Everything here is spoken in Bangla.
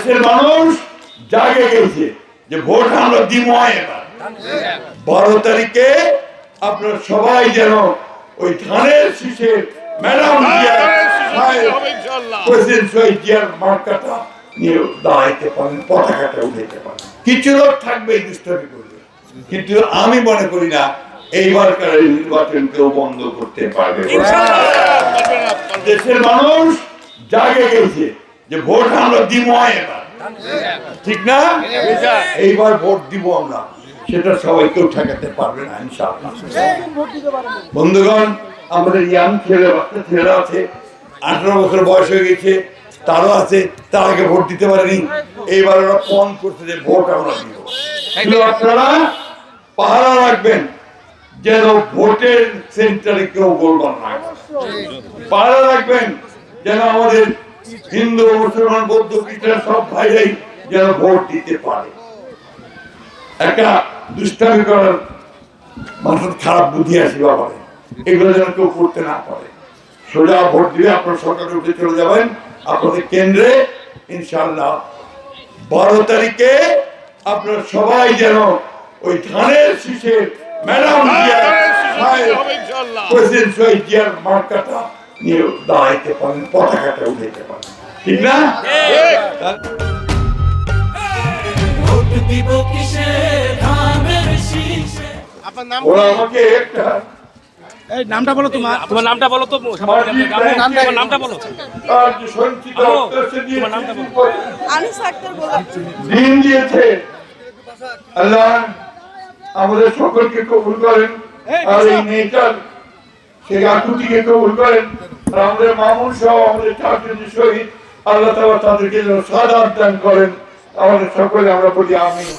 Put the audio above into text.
দেশের মানুষ জাগে গেছে যে ভোট আমরা দিব এবার 12 তারিখে আপনারা সবাই যেন ওই ধানের শীষের ম্যাডাম প্রেসিডেন্ট শহীদ জিয়ার মার্কাটা নিয়ে দাঁড়াইতে পারেন, পতাকাটা উঠাইতে পারেন। কিছু লোক থাকবে এই দুষ্টামি করবে, কিন্তু আমি মনে করি না এইবারকার নির্বাচন কেউ বন্ধ করতে পারবে। দেশের মানুষ জাগে গেছে যে ভোট আমরা দিব এবার, ঠিক না? এইবার ভোট দিব আমরা, সেটা সবাই কেউ ঠেকাতে পারবে না ইনশাআল্লাহ। বন্ধুগণ, আমাদের ইয়াং ছেলেরা আছে, 18 বছর বয়স হয়ে গেছে, তারও আছে, তার আগে ভোট দিতে পারেনি। এইবার ওরা ফোন করছে যে ভোট আমরা দিব। আপনারা পাহারা রাখবেন যেন ভোটের সেন্টারে কেউ গোলমাল না করে। পাহারা রাখবেন যেন আমাদের হিন্দু, মুসলমান, বৌদ্ধ, খ্রিস্টান সব ভাইরাই যেন ভোট দিতে পারে। একটা দুষ্টামি করার মানুষের খারাপ বুদ্ধি আসি বাবা, এগুলো যেন কেউ করতে না পারে। সোজা ভোট দিবে, আপনার সরকারে উঠে চলে যাবেন আপনাদের কেন্দ্রে ইনশাআল্লাহ। 12 তারিখে আপনারা সবাই যেন ওই ধানের শীষের ম্যাডাম প্রেসিডেন্ট শহীদ জিয়ার মার্কাটা নিয়ে দাঁড়াইতে পারেন, পতাকাটা উঠাইতে পারেন, ঠিক না? ওরা আমাকে একটা নামটা বলো, তোমার নামটা বলো তো, নামটা বলো, দিন দিয়েছে আল্লাহ আমাদের সকলকে কবুল করেন, আর এই মেয়েটার সেই আকুতিকে কবুল করেন, আর আমাদের মামুন সহ আমাদের চাকরি শহীদ আল্লাহ তাআলা তাদেরকে যেন সাদাত দান করেন। আমাদের সকলে আমরা বলি আমিন।